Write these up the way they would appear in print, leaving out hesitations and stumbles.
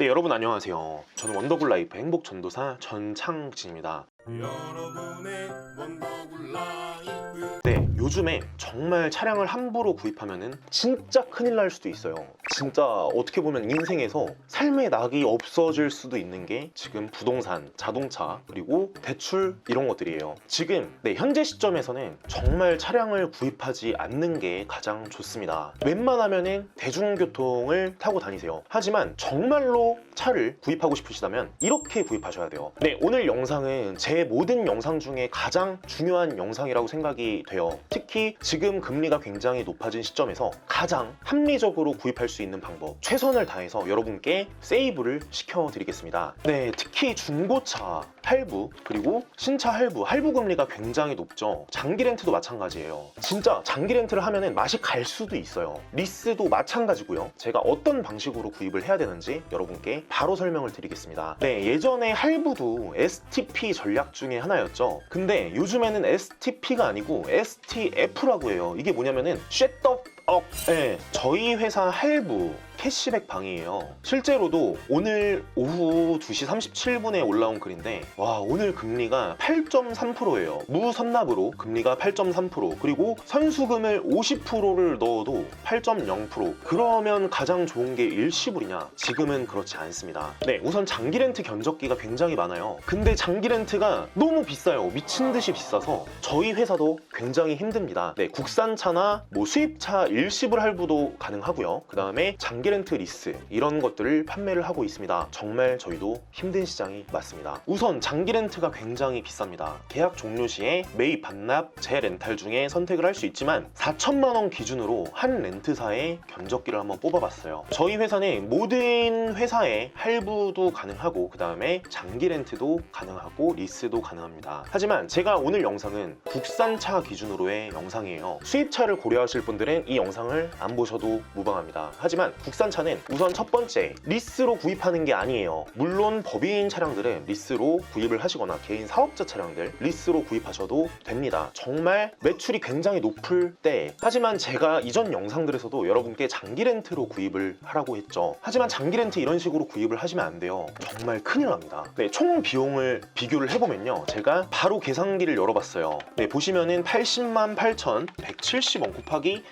네, 여러분 안녕하세요. 저는 원더굴라이프 행복전도사 전창진입니다. 여러분의 원더굴 라이프. 네, 요즘에 정말 차량을 함부로 구입하면은 진짜 큰일 날 수도 있어요. 진짜 어떻게 보면 인생에서 삶의 낙이 없어질 수도 있는 게 지금 부동산, 자동차, 그리고 대출 이런 것들이에요. 지금 현재 시점에서는 정말 차량을 구입하지 않는 게 가장 좋습니다. 웬만하면은 대중교통을 타고 다니세요. 하지만 정말로 차를 구입하고 싶으시다면 이렇게 구입하셔야 돼요. 네, 오늘 영상은 제 모든 영상 중에 가장 중요한 영상이라고 생각이 돼요. 특히 지금 금리가 굉장히 높아진 시점에서 가장 합리적으로 구입할 수 있는 방법, 최선을 다해서 여러분께 세이브를 시켜드리겠습니다. 네, 특히 중고차 할부 그리고 신차 할부 금리가 굉장히 높죠. 장기 렌트도 마찬가지예요. 진짜 장기 렌트를 하면은 맛이 갈 수도 있어요. 리스도 마찬가지고요. 제가 어떤 방식으로 구입을 해야 되는지 여러분께 바로 설명을 드리겠습니다. 네, 예전에 할부도 STP 전략 중에 하나였죠. 근데 요즘에는 STP가 아니고 STF라고 해요. 이게 뭐냐면은 쉣업 네, 저희 회사 할부 캐시백 방이에요. 실제로도 오늘 오후 2시 37분에 올라온 글인데, 와, 오늘 금리가 8.3%예요. 무선납으로 금리가 8.3%, 그리고 선수금을 50%를 넣어도 8.0%. 그러면 가장 좋은 게 일시불이냐? 지금은 그렇지 않습니다. 네, 우선 장기 렌트 견적기가 굉장히 많아요. 근데 장기 렌트가 너무 비싸요. 미친 듯이 비싸서 저희 회사도 굉장히 힘듭니다. 네, 국산차나 수입차 일시불 할부도 가능하고요. 그 다음에 장기 렌트 리스 이런 것들을 판매를 하고 있습니다. 정말 저희도 힘든 시장이 맞습니다. 우선 장기 렌트가 굉장히 비쌉니다. 계약 종료 시에 매입 반납 재렌탈 중에 선택을 할 수 있지만 4천만 원 기준으로 한 렌트사의 견적기를 한번 뽑아봤어요. 저희 회사는 모든 회사에 할부도 가능하고 그 다음에 장기 렌트도 가능하고 리스도 가능합니다. 하지만 제가 오늘 영상은 국산차 기준으로의 영상이에요. 수입차를 고려하실 분들은 이 영상을 안 보셔도 무방합니다. 하지만 국산차는 우선 첫 번째, 리스로 구입하는 게 아니에요. 물론 법인 차량들은 리스로 구입을 하시거나 개인 사업자 차량들 리스로 구입하셔도 됩니다. 정말 매출이 굉장히 높을 때. 하지만 제가 이전 영상들에서도 여러분께 장기 렌트로 구입을 하라고 했죠. 하지만 장기 렌트 이런 식으로 구입을 하시면 안 돼요. 정말 큰일 납니다. 네, 총 비용을 비교를 해보면요, 제가 바로 계산기를 열어봤어요. 네, 보시면은 80만 8,170원 곱하기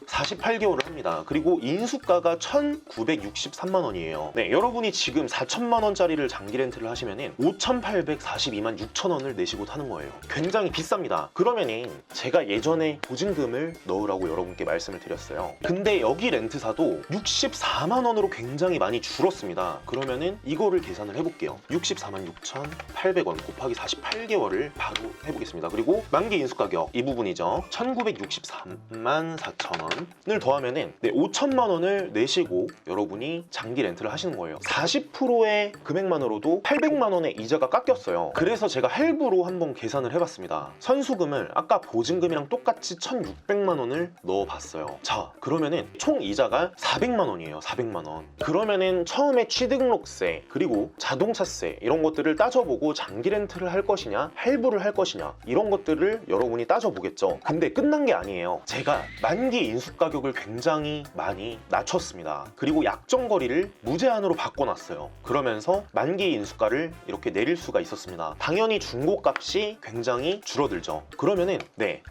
48개월을 합니다. 그리고 인수가가 1,963만 원이에요. 네, 여러분이 지금 4천만 원짜리를 장기 렌트를 하시면은 5,842만 6천 원을 내시고 타는 거예요. 굉장히 비쌉니다. 그러면은 제가 예전에 보증금을 넣으라고 여러분께 말씀을 드렸어요. 근데 여기 렌트사도 64만 원으로 굉장히 많이 줄었습니다. 그러면은 이거를 계산을 해볼게요. 64만 6,800원 곱하기 48개월을 바로 해보겠습니다. 그리고 만기 인수가격 이 부분이죠. 1,963만 4천 원 을 더하면은 5천만 원을 내시고 여러분이 장기 렌트를 하시는 거예요. 40%의 금액만으로도 800만 원의 이자가 깎였어요. 그래서 제가 할부로 한번 계산을 해봤습니다. 선수금을 아까 보증금이랑 똑같이 1,600만 원을 넣어봤어요. 자, 그러면은 총 이자가 400만 원이에요. 400만 원. 그러면은 처음에 취등록세 그리고 자동차세 이런 것들을 따져보고 장기 렌트를 할 것이냐 할부를 할 것이냐 이런 것들을 여러분이 따져보겠죠. 근데 끝난 게 아니에요. 제가 만기 인수 가격을 굉장히 많이 낮췄습니다. 그리고 약정거리를 무제한으로 바꿔놨어요. 그러면서 만기 인수가를 이렇게 내릴 수가 있었습니다. 당연히 중고값이 굉장히 줄어들죠. 그러면은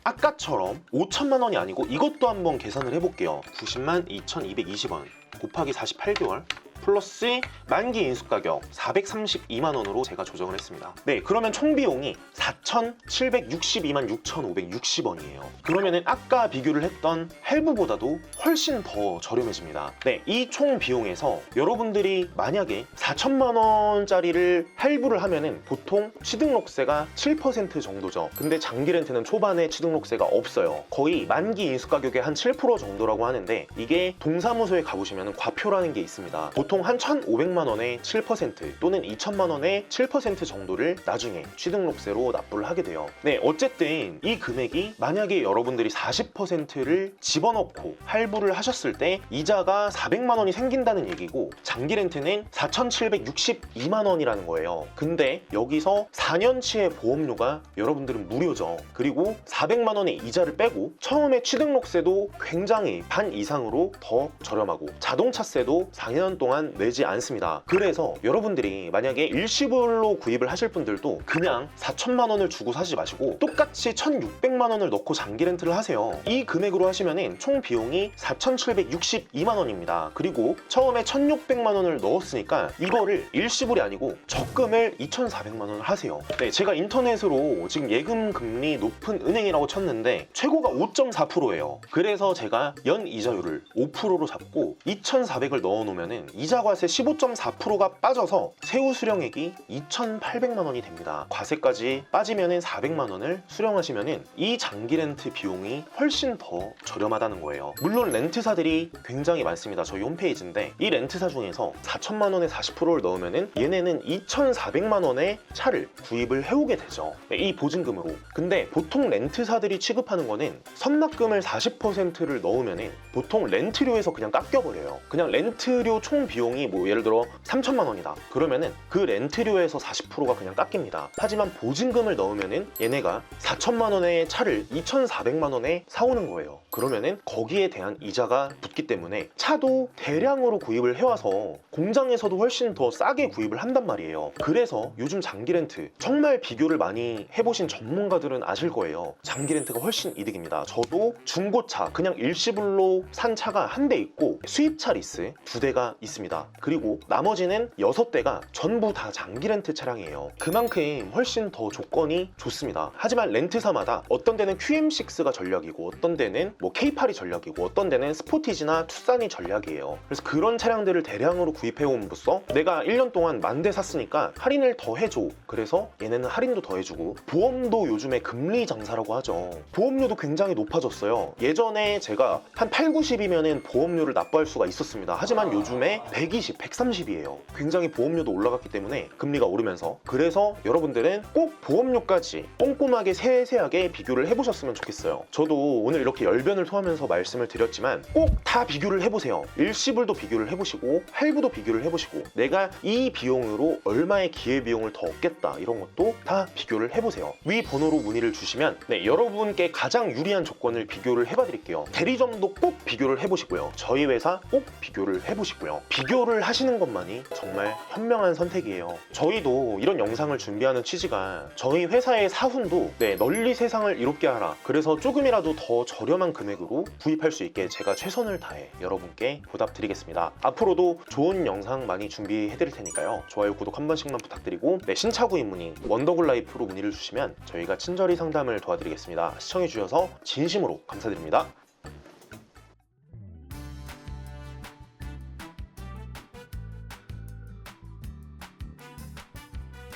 아까처럼 5천만 원이 아니고 이것도 한번 계산을 해볼게요. 90만 2,220원 곱하기 48개월 플러스 만기 인수가격 432만 원으로 제가 조정을 했습니다. 네, 그러면 총 비용이 4,762만 6,560원이에요. 그러면은 아까 비교를 했던 할부보다도 훨씬 더 저렴해집니다. 네, 이 총 비용에서 여러분들이 만약에 4천만 원짜리를 할부를 하면은 보통 취등록세가 7% 정도죠. 근데 장기 렌트는 초반에 취등록세가 없어요. 거의 만기 인수가격의 한 7% 정도라고 하는데 이게 동사무소에 가보시면 과표라는 게 있습니다. 보통 한 1,500만 원에 7% 또는 2천만 원에 7% 정도를 나중에 취등록세로 납부를 하게 돼요. 네, 어쨌든 이 금액이 만약에 여러분들이 40%를 집어넣고 할부를 하셨을 때 이자가 400만 원이 생긴다는 얘기고 장기 렌트는 4,762만 원이라는 거예요. 근데 여기서 4년치의 보험료가 여러분들은 무료죠. 그리고 400만 원의 이자를 빼고 처음에 취등록세도 굉장히 반 이상으로 더 저렴하고 자동차세도 4년 동안 또한 내지 않습니다. 그래서 여러분들이 만약에 일시불로 구입을 하실 분들도 그냥 4천만 원을 주고 사지 마시고 똑같이 1,600만 원을 넣고 장기 렌트를 하세요. 이 금액으로 하시면은 총 비용이 4,762만 원입니다. 그리고 처음에 1,600만 원을 넣었으니까 이거를 일시불이 아니고 적금을 2,400만 원을 하세요. 네, 제가 인터넷으로 지금 예금 금리 높은 은행이라고 쳤는데 최고가 5.4%예요. 그래서 제가 연 이자율을 5%로 잡고 2,400을 넣어 놓으면은 이자 과세 15.4%가 빠져서 세후 수령액이 2,800만 원이 됩니다. 과세까지 빠지면은 400만 원을 수령하시면은 이 장기 렌트 비용이 훨씬 더 저렴하다는 거예요. 물론 렌트사들이 굉장히 많습니다. 저희 홈페이지인데 이 렌트사 중에서 4천만 원에 40%를 넣으면은 얘네는 2,400만 원의 차를 구입을 해오게 되죠. 이 보증금으로. 근데 보통 렌트사들이 취급하는 거는 선납금을 40%를 넣으면은 보통 렌트료에서 그냥 깎여버려요. 그냥 렌트료 총 비용이 뭐 예를 들어 3천만 원이다. 그러면은 그 렌트료에서 40%가 그냥 깎입니다. 하지만 보증금을 넣으면은 얘네가 4천만 원의 차를 2,400만 원에 사오는 거예요. 그러면은 거기에 대한 이자가 붙기 때문에 차도 대량으로 구입을 해와서 공장에서도 훨씬 더 싸게 구입을 한단 말이에요. 그래서 요즘 장기 렌트 정말 비교를 많이 해보신 전문가들은 아실 거예요. 장기 렌트가 훨씬 이득입니다. 저도 중고차 그냥 일시불로 산 차가 한 대 있고 수입차 리스 2대가 있습니다. 그리고 나머지는 6대가 전부 다 장기 렌트 차량이에요. 그만큼 훨씬 더 조건이 좋습니다. 하지만 렌트사마다 어떤 데는 QM6가 전략이고 어떤 데는 뭐 K8이 전략이고 어떤 데는 스포티지나 투싼이 전략이에요. 그래서 그런 차량들을 대량으로 구입해옴으로써 내가 1년 동안 10,000대 샀으니까 할인을 더 해줘. 그래서 얘네는 할인도 더 해주고 보험도 요즘에 금리 장사라고 하죠. 보험료도 굉장히 높아졌어요. 예전에 제가 한 8, 90이면은 보험료를 납부할 수가 있었습니다. 하지만 요즘에 120, 130이에요. 굉장히 보험료도 올라갔기 때문에 금리가 오르면서 그래서 여러분들은 꼭 보험료까지 꼼꼼하게 세세하게 비교를 해보셨으면 좋겠어요. 저도 오늘 이렇게 열변을 토하면서 말씀을 드렸지만 꼭 다 비교를 해보세요. 일시불도 비교를 해보시고 할부도 비교를 해보시고 내가 이 비용으로 얼마의 기회비용을 더 얻겠다 이런 것도 다 비교를 해보세요. 위 번호로 문의를 주시면 여러분께 가장 유리한 조건을 비교를 해봐드릴게요. 대리점도 꼭 비교를 해보시고요. 저희 회사 꼭 비교를 해보시고요. 비교를 하시는 것만이 정말 현명한 선택이에요. 저희도 이런 영상을 준비하는 취지가 저희 회사의 사훈도 널리 세상을 이롭게 하라. 그래서 조금이라도 더 저렴한 금액으로 구입할 수 있게 제가 최선을 다해 여러분께 보답드리겠습니다. 앞으로도 좋은 영상 많이 준비해드릴 테니까요. 좋아요, 구독 한 번씩만 부탁드리고 신차 구입 문의 원더굴 라이프로 문의를 주시면 저희가 친절히 상담을 도와드리겠습니다. 시청해주셔서 진심으로 감사드립니다.